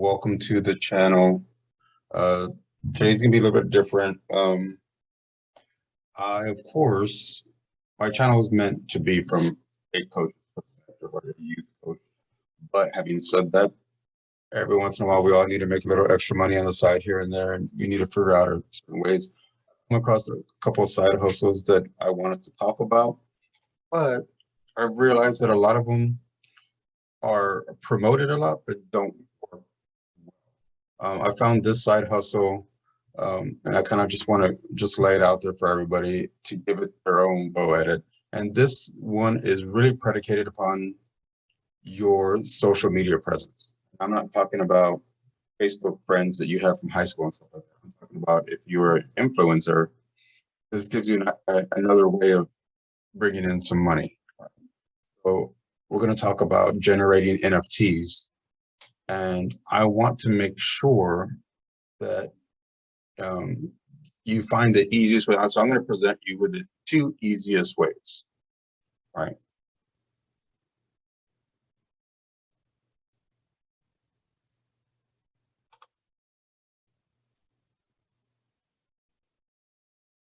welcome to the channel. Uh, Today's gonna be a little bit different. Of course, my channel is meant to be from a coach perspective or a youth coach. But having said that, every once in a while, we all need to make a little extra money on the side here and there, and we need to figure out certain ways. I come across a couple of side hustles that I wanted to talk about, but I've realized that a lot of them are promoted a lot, but don't work. I found this side hustle, and I kind of just want to just lay it out there for everybody to give it their own go at it. And this one is really predicated upon your social media presence. I'm not talking about Facebook friends that you have from high school and stuff like that. I'm talking about if you're an influencer, this gives you another way of bringing in some money. So we're going to talk about generating NFTs. And I want to make sure that you find the easiest way. So I'm going to present you with the two easiest ways, right?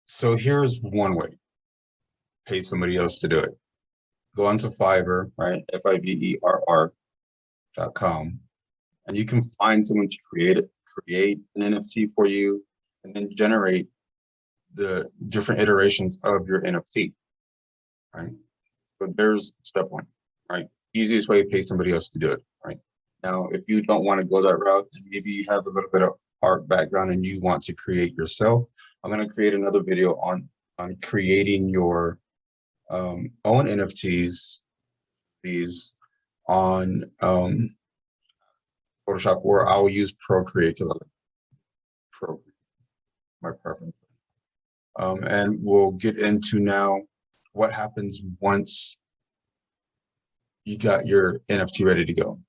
So here's one way: pay somebody else to do it. Go onto Fiverr, right? Fiverr.com, and you can find someone to create an NFT for you, and then generate the different iterations of your NFT, right? So there's step one, right? Easiest way to pay somebody else to do it, right? Now, if you don't want to go that route, and maybe you have a little bit of art background and you want to create yourself, I'm going to create another video on creating your own NFTs, these on Photoshop, or I'll use Procreate to my preference. And we'll get into now what happens once you got your NFT ready to go.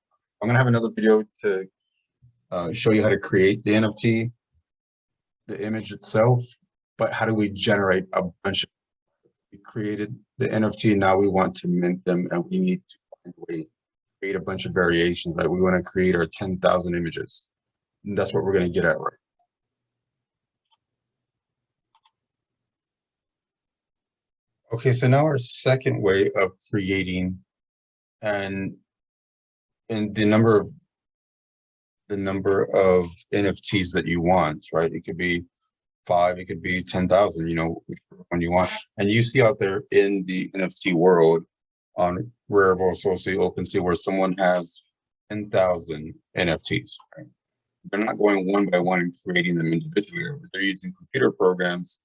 I'm gonna have another video to show you how to create the NFT, the image itself, but how do we generate a bunch of, we created the NFT, now we want to mint them, and we need to find a way to create a bunch of variations, right? We want to create our 10,000 images. And that's what we're going to get at, right? Okay, so now our second way of creating and the number of NFTs that you want, right? It could be 5, it could be 10,000, whichever one you want. And you see out there in the NFT world on Rarible, Associate, OpenSea, where someone has 10,000 NFTs, right? They're not going one by one and creating them individually. They're using computer programs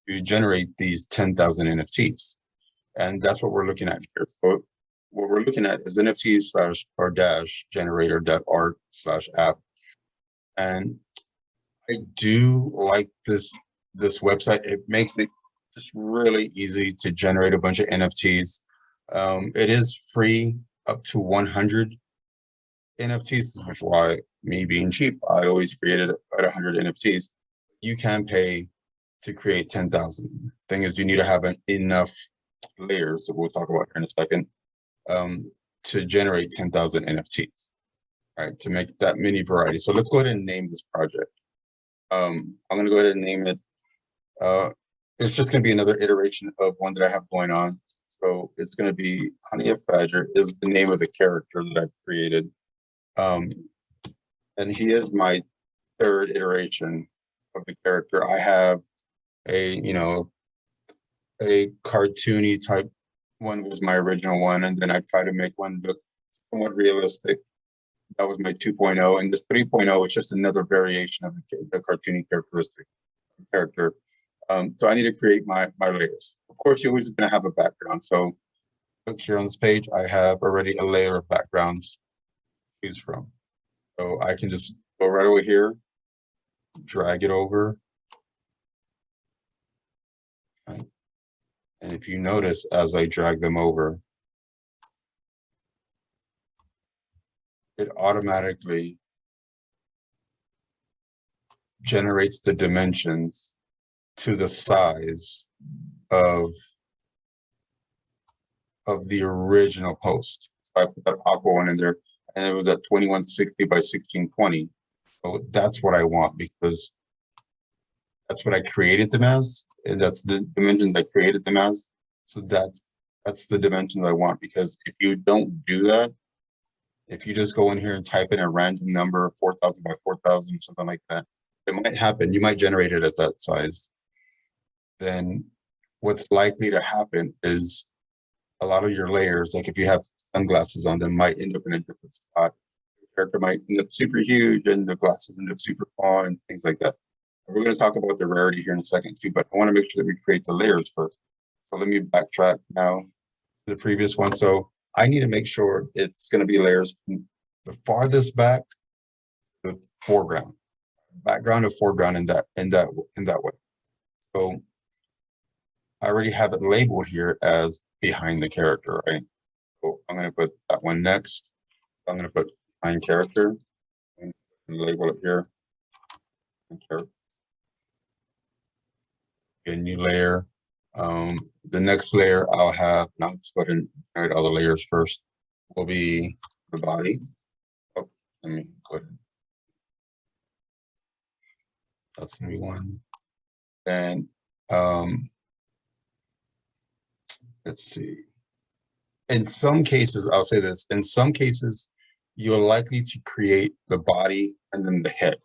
to generate these 10,000 NFTs. And that's what we're looking at here. So what we're looking at is NFT/generator.art/app. And I do like this website. It makes it just really easy to generate a bunch of NFTs. It is free up to 100 NFTs, which is why, me being cheap, I always created at 100 NFTs. You can pay to create 10,000. Thing is, you need to have enough layers that we'll talk about here in a second to generate 10,000 NFTs, right? To make that many varieties. So let's go ahead and name this project. I'm going to go ahead and name it. It's just going to be another iteration of one that I have going on. So it's going to be Honey of Badger is the name of the character that I've created. And he is my third iteration of the character. I have a cartoony type one was my original one, and then I try to make one look somewhat realistic. That was my 2.0, and this 3.0 is just another variation of the cartoony character. So I need to create my layers. Of course, you're always going to have a background. So look here on this page, I have already a layer of backgrounds to choose from. So I can just go right over here, drag it over. Right. And if you notice, as I drag them over, it automatically generates the dimensions to the size of the original post. So I put that aqua one in there. and it was at 2160 by 1620. So that's what I want, because that's what I created them as, and that's the dimensions I created them as. So that's the dimensions I want, because if you don't do that, if you just go in here and type in a random number, 4,000 by 4,000 or something like that, it might happen. You might generate it at that size. Then what's likely to happen is a lot of your layers, like if you have sunglasses on them, might end up in a different spot. The character might end up super huge and the glasses end up super small and things like that. We're going to talk about the rarity here in a second too, but I want to make sure that we create the layers first. So let me backtrack now to the previous one. So I need to make sure it's going to be layers from the farthest back to the foreground, background to foreground in that way. So I already have it labeled here as behind the character, right? So I'm going to put that one next. I'm going to put behind character and label it here. A new layer. The next layer I'll have, now just go ahead and generate all the layers first, will be the body. Oh, let me go ahead. That's gonna be one. And let's see. In some cases, I'll say this, in some cases, you're likely to create the body and then the head.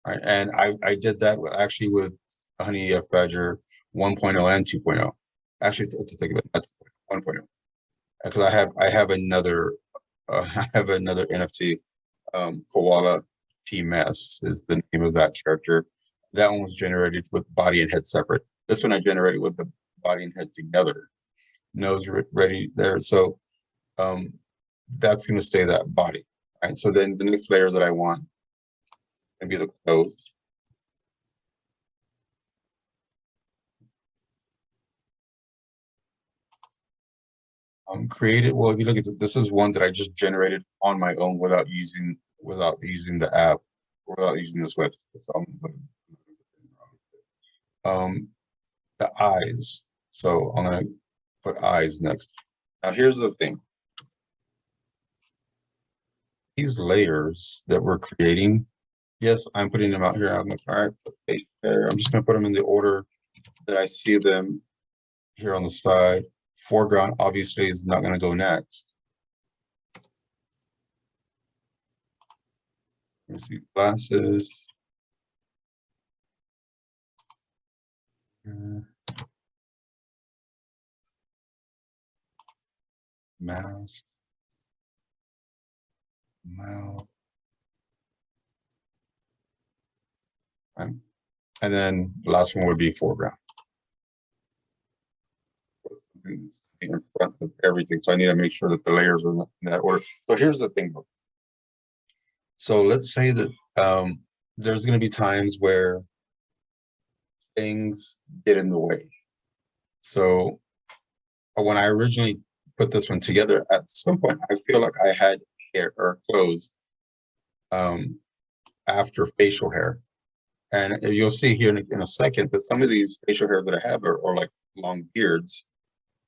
Right? And I did that actually with Honey EF Badger 1.0 and 2.0. Actually, to think of it, 1.0. Because I have another NFT, Koala T-Mess is the name of that character. That one was generated with body and head separate. This one I generated with the body and head together. Nose ready there. So that's going to stay that body. Right. So then the next layer that I want can be the clothes. Created. Well, if you look at this is one that I just generated on my own without using the app, without using this website. So the eyes. So I'm gonna put eyes next. Now here's the thing. These layers that we're creating, yes, I'm putting them out here. I'm like, all right, put face there. I'm just gonna put them in the order that I see them here on the side. Foreground obviously is not gonna go next. Let me see, glasses. Mask. Mouth. Right. And then the last one would be foreground. In front of everything. So I need to make sure that the layers are in that order. So here's the thing. So let's say that there's going to be times where things get in the way. So when I originally put this one together, at some point, I feel like I had hair or clothes after facial hair. And you'll see here in a second that some of these facial hair that I have are like long beards.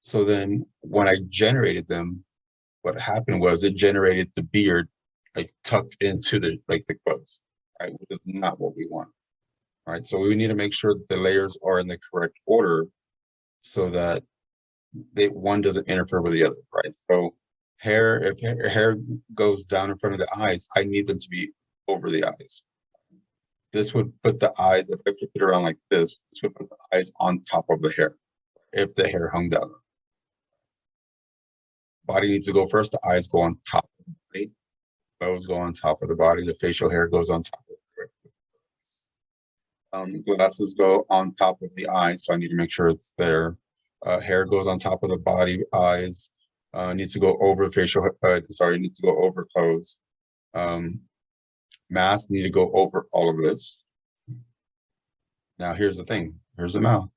So then when I generated them, what happened was it generated the beard like tucked into the clothes, right? Which is not what we want. Right. So we need to make sure that the layers are in the correct order so that one doesn't interfere with the other, right? So if hair goes down in front of the eyes, I need them to be over the eyes. This would put the eyes, if I flip it around like this would put the eyes on top of the hair if the hair hung down. Body needs to go first, the eyes go on top of the body, clothes go on top of the body, the facial hair goes on top of the glasses go on top of the eyes, so I need to make sure it's there. Hair goes on top of the body, eyes needs to go over facial, needs to go over clothes. Mask need to go over all of this. Now here's the thing, here's the mouth.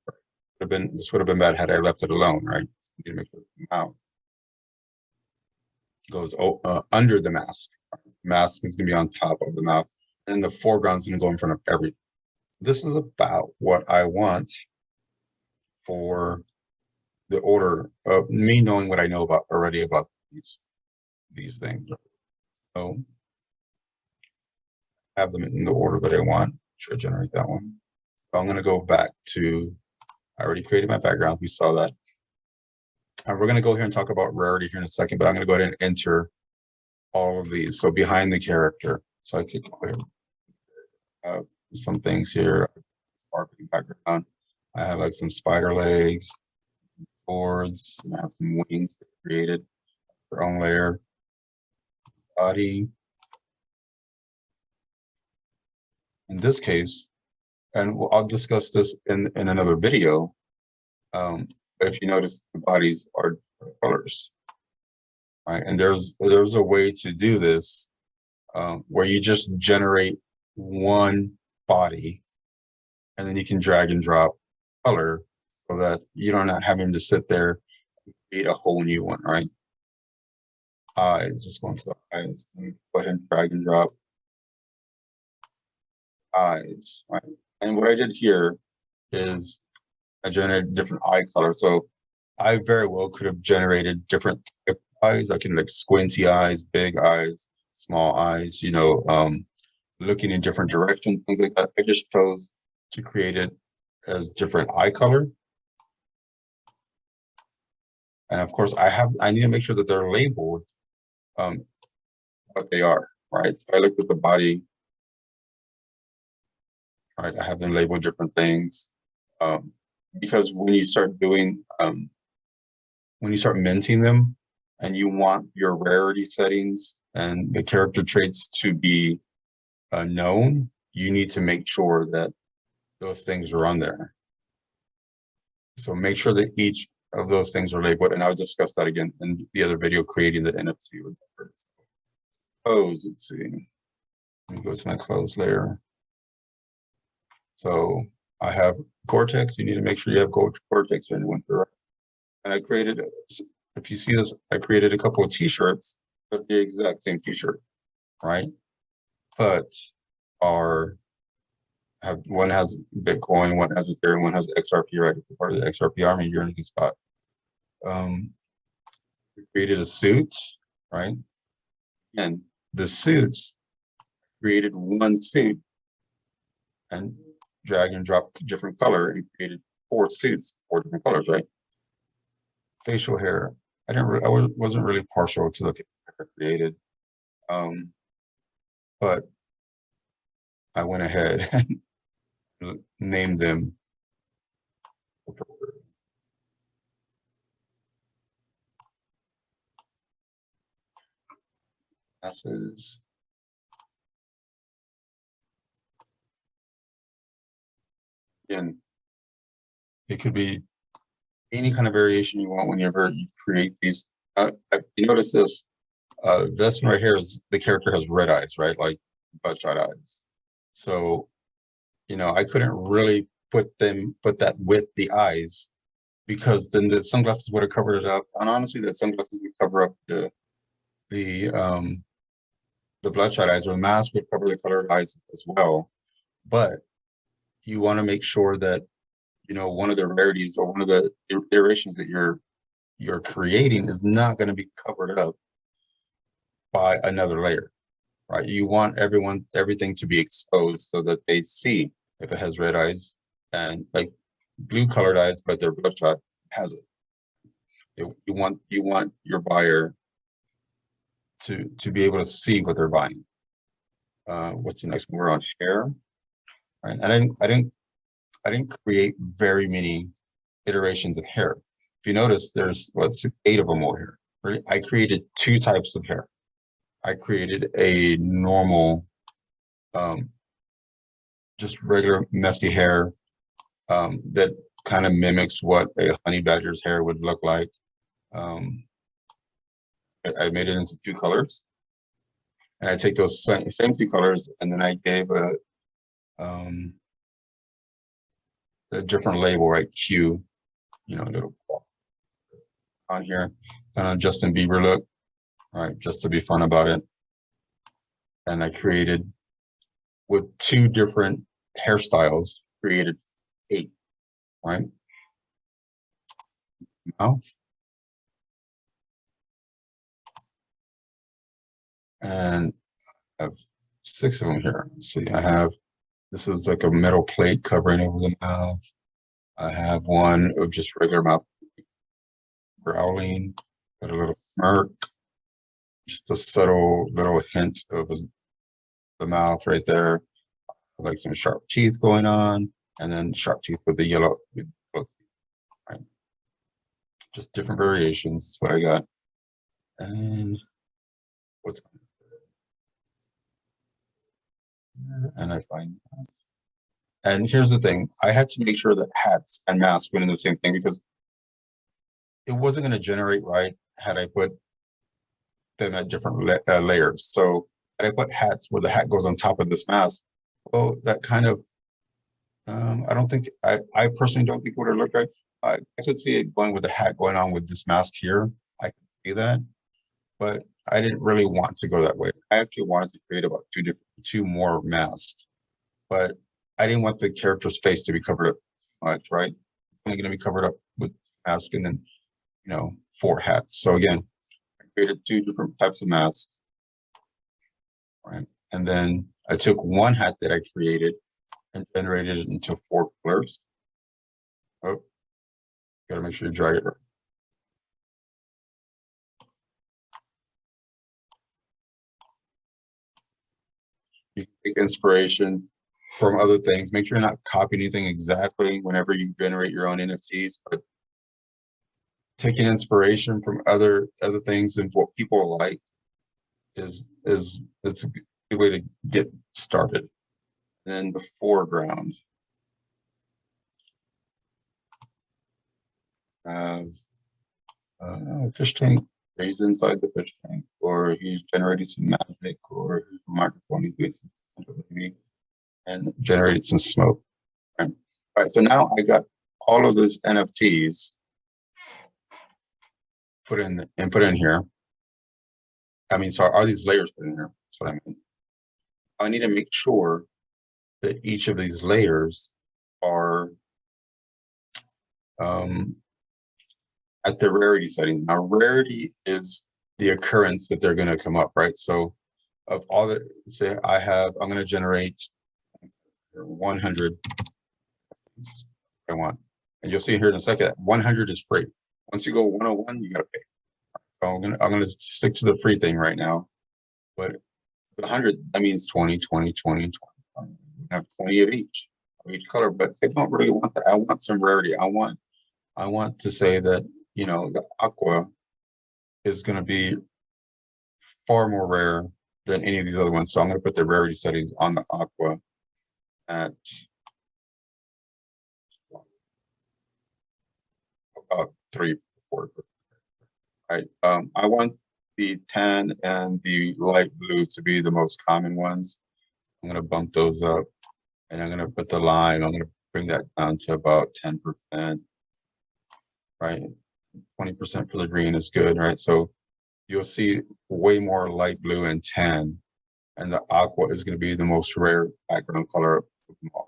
This would have been bad had I left it alone, right? So need to make sure the mouth goes under the mask. Mask is gonna be on top of the mouth, and the foreground is gonna go in front of everything. This is about what I want for the order of me knowing what I know about already about these. these things. So have them in the order that I want. Should I generate that one? So I'm going to go back to, I already created my background. We saw that. And we're going to go here and talk about rarity here in a second, but I'm going to go ahead and enter all of these. So behind the character. So I could clear some things here. Sparkling background. I have like some spider legs, boards. I have some wings created, their own layer, body. In this case, and I'll discuss this in another video. If you notice, the bodies are colors, right? And there's a way to do this where you just generate one body, and then you can drag and drop color so that you're not having to sit there and create a whole new one, right? Eyes, just going to the eyes. Let me go ahead and drag and drop eyes, right? And what I did here is I generated different eye color. So I very well could have generated different type of eyes. I can like squinty eyes, big eyes, small eyes, you know, looking in different directions, things like that. I just chose to create it as different eye color. And of course I need to make sure that they're labeled what they are, right? So I looked at the body, right? I have them labeled different things. Because when you start doing, when you start minting them and you want your rarity settings and the character traits to be known, you need to make sure that those things are on there. So make sure that each of those things are labeled, and I'll discuss that again in the other video, creating the NFT. Close, let's see. Let me go to my close layer. So I have Cortex. You need to make sure you have Cortex or anyone correct. And I created, if you see this, I created a couple of t-shirts, but the exact same t-shirt, right? But one has Bitcoin, one has Ethereum, one has XRP, right? If you're part of the XRP army, you're in a good spot. We created a suit, right? And the suits, created one suit and drag and drop different color and created 4 suits, 4 different colors, right? Facial hair. I wasn't really partial to the hair I created, but I went ahead and named them. Classes. Again, it could be any kind of variation you want whenever you create these. You notice this. This one right here is the character has red eyes, right? Like bloodshot eyes. So, you know, I couldn't really put that with the eyes because then the sunglasses would have covered it up. And honestly, the sunglasses would cover up the bloodshot eyes, or the mask would cover the colored eyes as well. But you want to make sure that, you know, one of the rarities or one of the iterations that you're creating is not going to be covered up by another layer, right? You want everything to be exposed so that they see if it has red eyes and like blue colored eyes, but their bloodshot has it. You want your buyer to be able to see what they're buying. What's the next one? We're on hair, right? And I didn't create very many iterations of hair. If you notice, there's 8 of them over here. Right? I created 2 types of hair. I created a normal, just regular messy hair that kind of mimics what a honey badger's hair would look like. I made it into 2 colors, and I take those same 2 colors, and then I gave a different label, right? Q, you know, a little on here, kind of Justin Bieber look, right? Just to be fun about it. And I created with 2 different hairstyles, created 8, right? Mouth. And I have 6 of them here. Let's see, this is like a metal plate covering over the mouth. I have one of just regular mouth growling, got a little smirk, just a subtle little hint of the mouth right there, like some sharp teeth going on, and then sharp teeth with the yellow, right? Just different variations is what I got. And what's and I find, and here's the thing, I had to make sure that hats and masks went in the same thing because it wasn't going to generate right had I put them at different layers. So had I put hats where the hat goes on top of this mask, well, that kind of, I don't think, I personally don't think it would have looked right. I could see it going with the hat going on with this mask here. I could see that, but I didn't really want to go that way. I actually wanted to create about two more masks, but I didn't want the character's face to be covered up much, right? It's only going to be covered up with mask and then, 4 hats. So again, I created 2 different types of masks, right? And then I took one hat that I created and generated it into 4 colors. Oh, gotta make sure you dry it right. You can take inspiration from other things. Make sure you're not copying anything exactly whenever you generate your own NFTs, but taking inspiration from other things and what people like is it's a good way to get started. And then the foreground. Fish tank. He's inside the fish tank, or he's generating some magic, or his microphone he's doing some and generated some smoke. Right? All right, so now I got all of those NFTs put in here. I mean, sorry, are these layers put in here? That's what I mean. I need to make sure that each of these layers are at the rarity setting. Now, rarity is the occurrence that they're going to come up, right? So, of all the, say, I'm going to generate 100. I want, and you'll see here in a second. 100 is free. Once you go 101, you got to pay. So I'm gonna stick to the free thing right now. But the 100, that means 20, 20, 20, 20. I have 20 of each color, but I don't really want that. I want some rarity. I want to say that, the aqua is going to be far more rare than any of these other ones. So I'm going to put the rarity settings on the aqua at about 3, 4. Right. I want the tan and the light blue to be the most common ones. I'm going to bump those up, and I'm going to put the lime. I'm going to bring that down to about 10%. Right. 20% for the green is good, right? So you'll see way more light blue and tan, and the aqua is going to be the most rare background color of them all.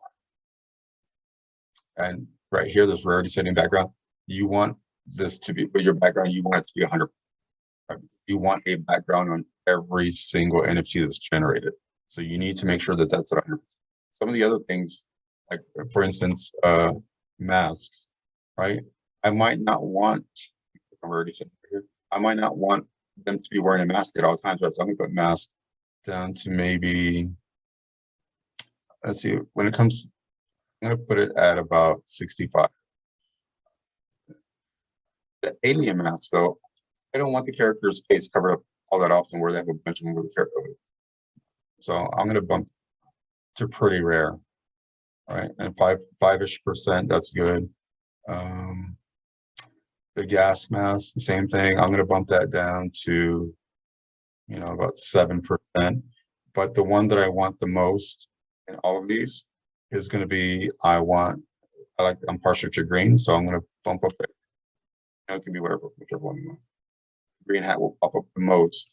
And right here, this rarity setting background, you want this to be, but your background, you want it to be 100%. Right? You want a background on every single NFT that's generated. So you need to make sure that that's 100%. Some of the other things, like for instance, masks, right? I might not want, I'm already saying here, I might not want them to be wearing a mask at all times, right? So I'm gonna put mask down to maybe, let's see, when it comes, I'm gonna put it at about 65. The alien mask though, I don't want the character's face covered up all that often where they have a bunch of them with the character. So I'm gonna bump to pretty rare, right? And 5-ish%, that's good. The gas mask, same thing. I'm going to bump that down to, about 7%. But the one that I want the most in all of these is going to be, I'm partial to green, so I'm going to bump up it. It can be whichever one you want. Green hat will pop up the most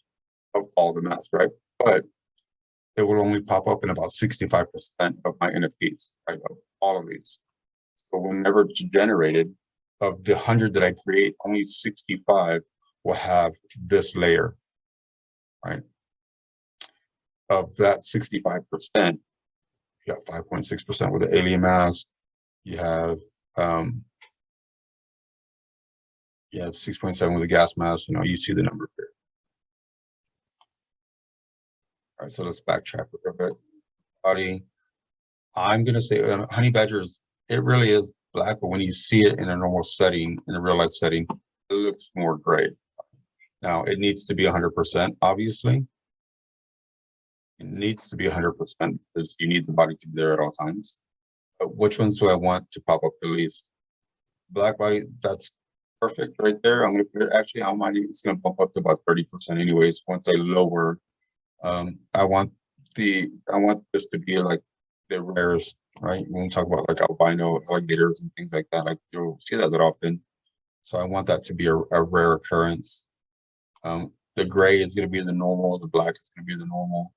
of all the masks, right? But it will only pop up in about 65% of my NFTs, right? Of all of these. So whenever it's generated, of the 100 that I create, only 65 will have this layer, right? of that 65%, you got 5.6% with the alien mass. You have 6.7 with the gas mask. You see the number here. All right, so let's backtrack a little bit. Body, I'm gonna say honey badgers, it really is black, but when you see it in a normal setting, in a real life setting, it looks more gray. Now it needs to be 100%, obviously. It needs to be 100% because you need the body to be there at all times. But which ones do I want to pop up the least? Black body, that's perfect right there. I'm gonna put it, actually, it's gonna bump up to about 30% anyways, once I lower. I want this to be like the rarest, right? When we talk about like albino alligators and things like that, like you'll see that often. So I want that to be a rare occurrence. The gray is gonna be the normal, the black is gonna be the normal.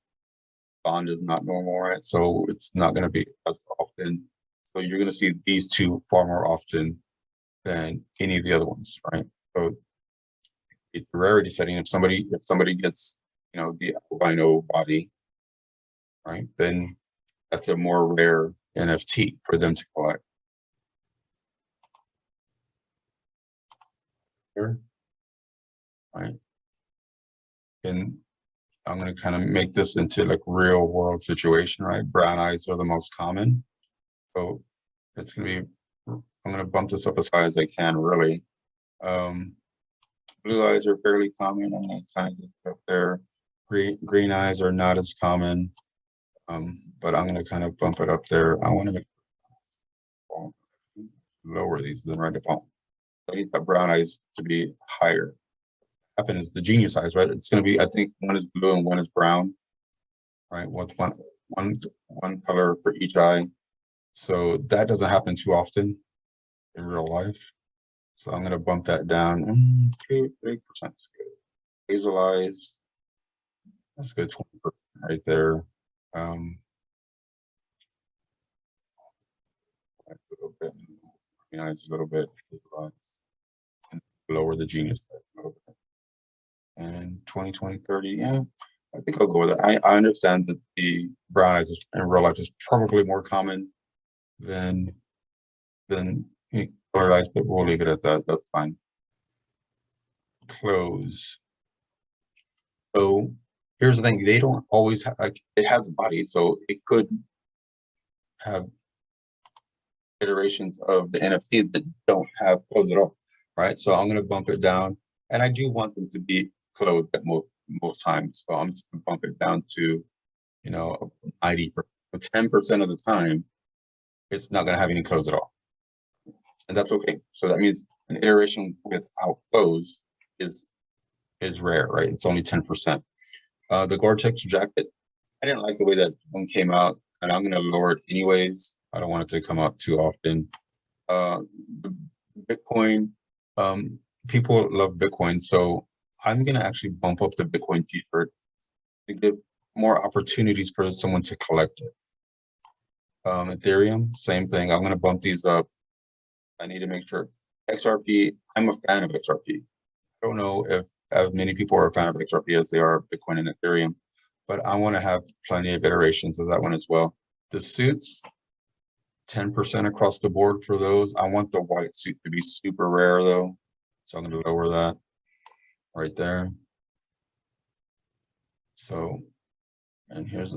Bond is not normal, right? So it's not gonna be as often. So you're gonna see these two far more often than any of the other ones, right? So it's a rarity setting. If somebody gets, the albino body, right, then that's a more rare NFT for them to collect. Here, right? And I'm going to kind of make this into like real world situation, right? Brown eyes are the most common. So it's going to be, I'm going to bump this up as high as I can, really. Blue eyes are fairly common. I'm going to kind of get up there. Green eyes are not as common, but I'm going to kind of bump it up there. I want to lower these than right above. I need that brown eyes to be higher. Happen is the genius eyes, right? It's going to be, I think one is blue and one is brown, right? With one color for each eye. So that doesn't happen too often in real life. So I'm going to bump that down. 3% is good. Hazel eyes, that's good, 20% right there. A little bit, eyes a little bit, and lower the genius a little bit. And 20, 20, 30, yeah, I think I'll go with it. I understand that the brown eyes in real life is probably more common than colored eyes, but we'll leave it at that. That's fine. Clothes. So here's the thing, they don't always have, like, it has a body, so it could have iterations of the NFT that don't have clothes at all, right? So I'm going to bump it down, and I do want them to be clothed at most times. So I'm just going to bump it down to, 90%, 10% of the time, it's not going to have any clothes at all, and that's okay. So that means an iteration without clothes is rare, right? It's only 10%. The Gore-Tex jacket, I didn't like the way that one came out, and I'm going to lower it anyways. I don't want it to come out too often. Bitcoin, people love Bitcoin, so I'm going to actually bump up the Bitcoin t-shirt to give more opportunities for someone to collect it. Ethereum, same thing. I'm going to bump these up. I need to make sure. XRP, I'm a fan of XRP. I don't know if as many people are a fan of XRP as they are Bitcoin and Ethereum, but I want to have plenty of iterations of that one as well. The suits, 10% across the board for those. I want the white suit to be super rare though, so I'm going to lower that right there. So, and here's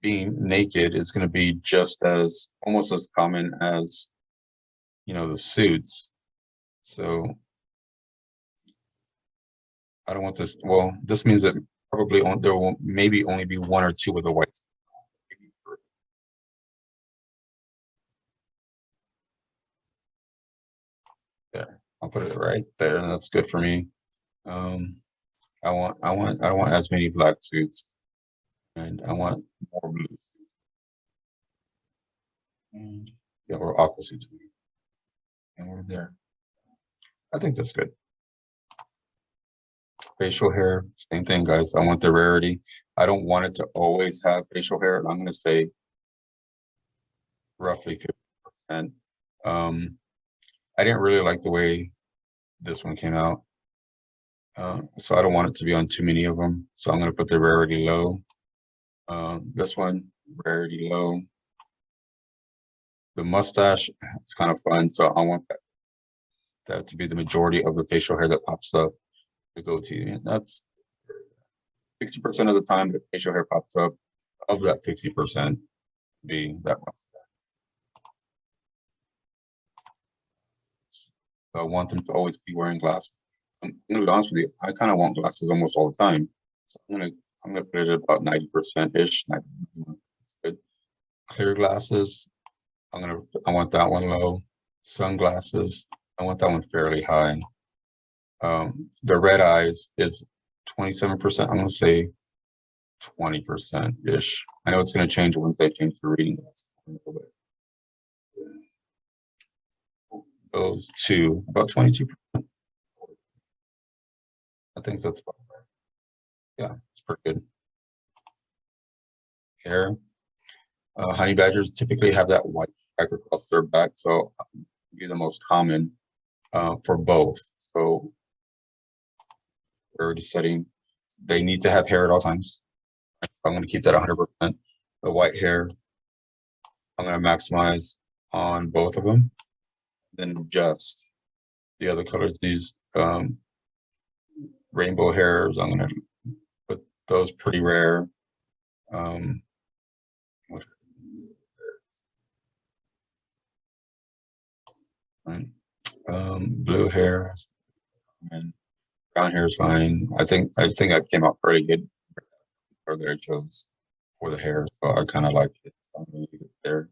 being naked is going to be just as almost as common as the suits. So I don't want this. Well, this means that probably there will maybe only be one or two with the white. There, I'll put it right there, and that's good for me. I don't want as many black suits, and I want more blue. And yeah, or aqua suits. And we're there. I think that's good. Facial hair, same thing, guys. I want the rarity. I don't want it to always have facial hair. I'm going to say roughly 50%. I didn't really like the way this one came out. So I don't want it to be on too many of them. So I'm going to put the rarity low. This one, rarity low. The mustache, it's kind of fun. So I want that to be the majority of the facial hair that pops up. The goatee, and that's 60% of the time the facial hair pops up. Of that 50% be that one. So I want them to always be wearing glasses. I'm gonna be honest with you, I kind of want glasses almost all the time. So I'm gonna put it at about 90% ish. 90, good. Clear glasses, I want that one low. Sunglasses, I want that one fairly high. The red eyes is 27%. I'm gonna say 20% ish. I know it's gonna change once they change the reading glasses a little bit. Those two, about 22%. I think that's about right. Yeah, it's pretty good. Hair. Honey badgers typically have that white stripe across their back, so be the most common for both. So we're already setting, they need to have hair at all times. I'm going to keep that 100%. The white hair, I'm going to maximize on both of them. Then just the other colors, these rainbow hairs, I'm going to put those pretty rare. Blue hair and brown hair is fine. I think I came out pretty good for that I chose for the hair, so I kind of like it. So I'm gonna leave it there.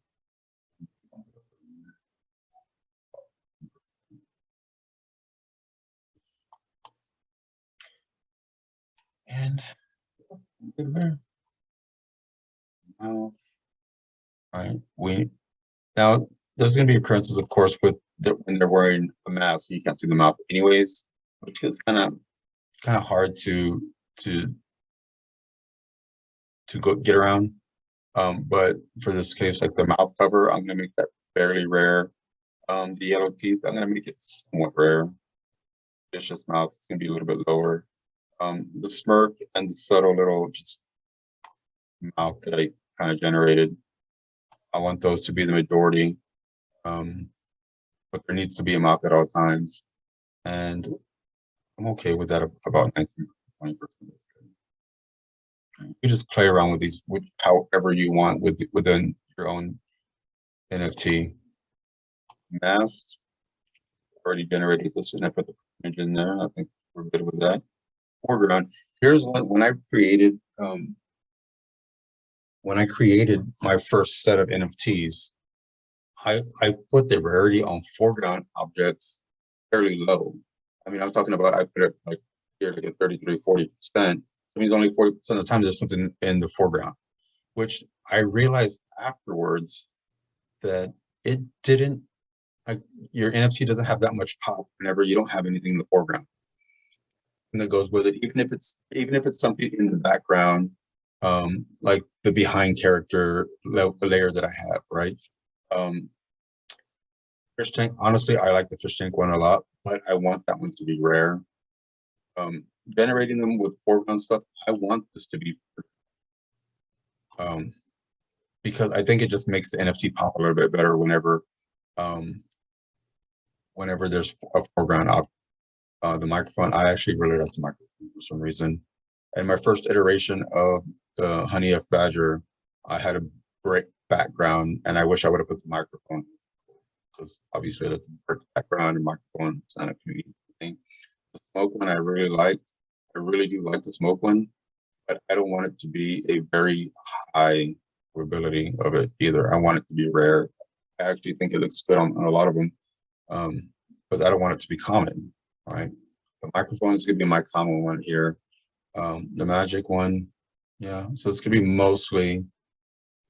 And good there. Now, right, now there's going to be occurrences, of course, with when they're wearing a mask, so you can't see the mouth anyways, which is kind of hard to go get around. But for this case, like the mouth cover, I'm going to make that fairly rare. The yellow teeth, I'm going to make it somewhat rare. Vicious mouth, it's going to be a little bit lower. The smirk and the subtle little just mouth that I kind of generated, I want those to be the majority. But there needs to be a mouth at all times. And I'm okay with that, about 19, 20%. You just play around with these however you want within your own NFT. Masks, already generated this and I put the image in there. I think we're good with that. Foreground. Here's one when I created my first set of NFTs, I put the rarity on foreground objects fairly low. I mean, I'm talking about I put it like here to get 33, 40%. So it means only 40% of the time there's something in the foreground, which I realized afterwards that it didn't, like your NFT doesn't have that much pop whenever you don't have anything in the foreground. And that goes with it, even if it's something in the background, like the behind character layer that I have, right? Fish tank, honestly, I like the fish tank one a lot, but I want that one to be rare. Generating them with foreground stuff, I want this to be because I think it just makes the NFT pop a little bit better whenever there's a foreground object. The microphone, I actually really like the microphone for some reason. And my first iteration of the Honey F Badger, I had a great background, and I wish I would have put the microphone because obviously the background and microphone is not a community thing. The smoke one I really like. I really do like the smoke one, but I don't want it to be a very high probability of it either. I want it to be rare. I actually think it looks good on a lot of them, but I don't want it to be common. Right, the microphone is going to be my common one here. The magic one, yeah. So it's going to be mostly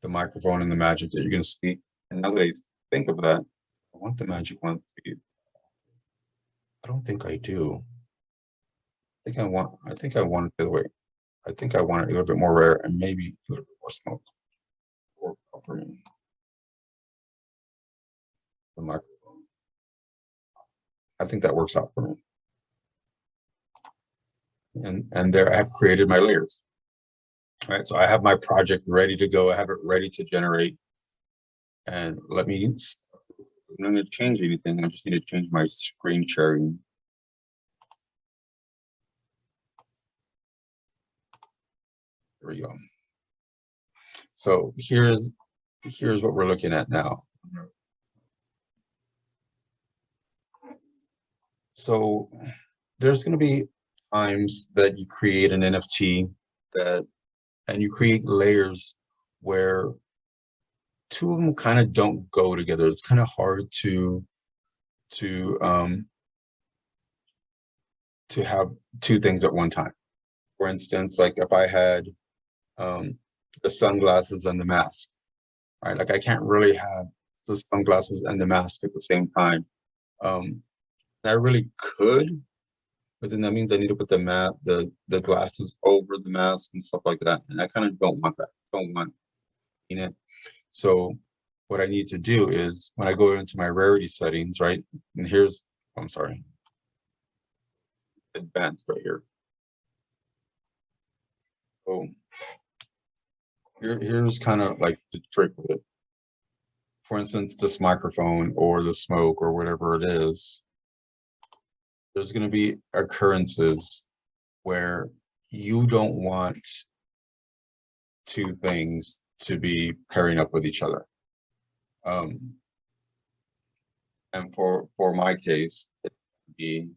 the microphone and the magic that you're going to see. And now that I think of that, I want the magic one to be. I don't think I do. I think I want it the other way. I think I want it a little bit more rare and maybe a little bit more smoke or covering the microphone. I think that works out for me. And there I have created my layers. All right, so I have my project ready to go. I have it ready to generate. And I'm not going to change anything. I just need to change my screen sharing. There we go. So here's what we're looking at now. So there's going to be times that you create an NFT and you create layers where two of them kind of don't go together. It's kind of hard to have two things at one time. For instance, like if I had the sunglasses and the mask, right? Like I can't really have the sunglasses and the mask at the same time. I really could, but then that means I need to put the glasses over the mask and stuff like that. And I kind of don't want that. Don't want it. So what I need to do is when I go into my rarity settings, right? And I'm sorry, advanced right here. So here's kind of like the trick with it. For instance, this microphone or the smoke or whatever it is, there's going to be occurrences where you don't want two things to be pairing up with each other. And for my case, it would be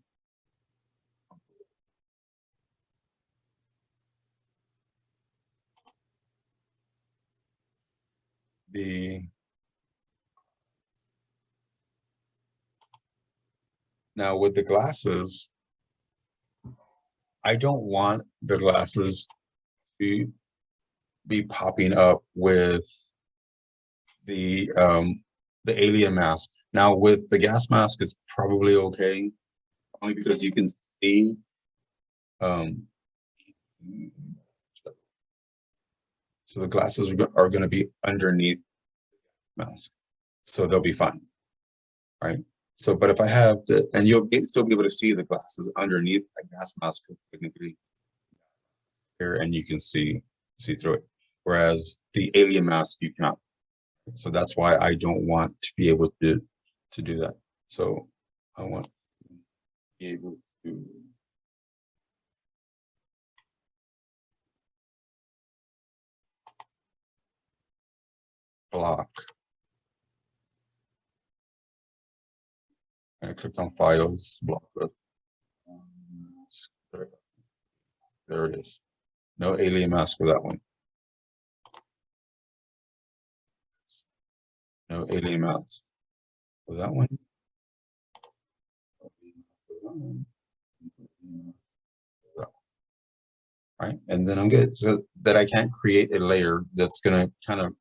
now with the glasses, I don't want the glasses to be popping up with the alien mask. Now with the gas mask, it's probably okay, only because you can see so the glasses are going to be underneath the mask, so they'll be fine, right? So, but if I have and you'll still be able to see the glasses underneath a gas mask, technically here, and you can see through it. Whereas the alien mask, you cannot. So that's why I don't want to be able to do that. So I want to be able to block. And I clicked on files, block it. There it is. No alien mask for that one. No alien mask for that one. Right, and then I'm good. So that I can't create a layer that's going to kind of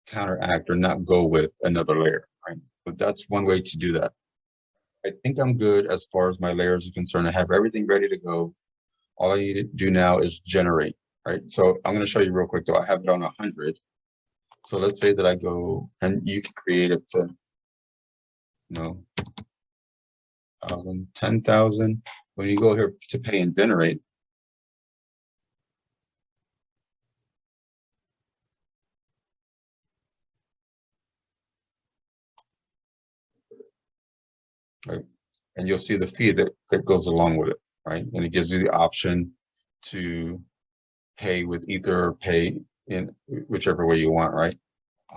counteract or not go with another layer, right? But that's one way to do that. I think I'm good as far as my layers are concerned. I have everything ready to go. All I need to do now is generate, right? So I'm going to show you real quick though. I have it on 100. So let's say that I go, and you can create it to, 1,000, 10,000. When you go here to pay and generate, right? And you'll see the fee that goes along with it, right? And it gives you the option to pay with Ether or pay in whichever way you want, right?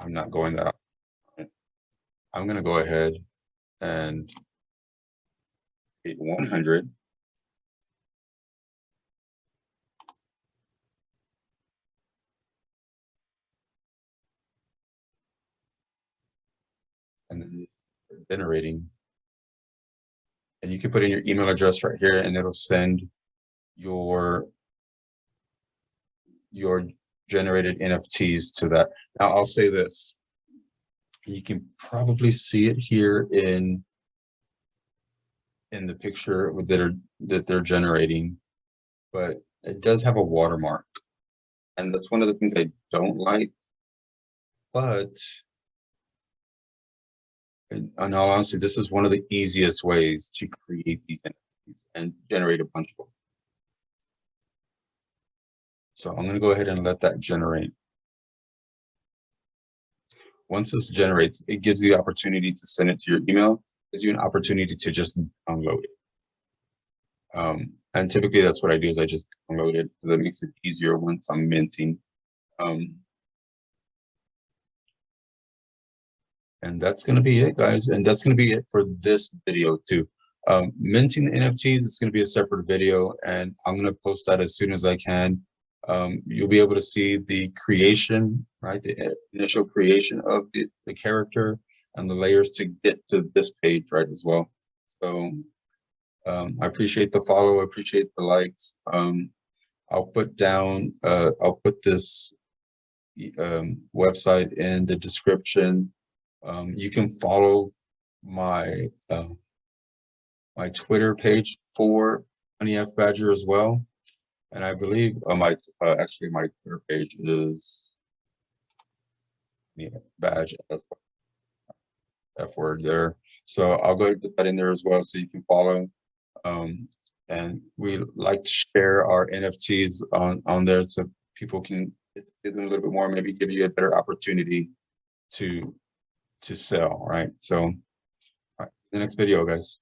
I'm not going that up. I'm going to go ahead and hit 100. And then generating. And you can put in your email address right here and it'll send your generated NFTs to that. Now I'll say this. You can probably see it here in the picture that they're generating, but it does have a watermark. And that's one of the things I don't like. But in all honesty, this is one of the easiest ways to create these NFTs and generate a bunch of them. So I'm going to go ahead and let that generate. Once this generates, it gives you the opportunity to send it to your email. It gives you an opportunity to just download it. And typically that's what I do, is I just download it because it makes it easier once I'm minting. And that's going to be it, guys. And that's going to be it for this video too. Minting the NFTs is going to be a separate video, and I'm going to post that as soon as I can. You'll be able to see the creation, right? The initial creation of the character and the layers to get to this page, right, as well. So I appreciate the follow. I appreciate the likes. I'll put this website in the description. You can follow my my Twitter page for Honey F Badger as well, and I believe actually my Twitter page is Badge F word there. So I'll go put that in there as well, so you can follow. And we like to share our NFTs on there so people can get them a little bit more, maybe give you a better opportunity to sell, right? So, all right, the next video, guys.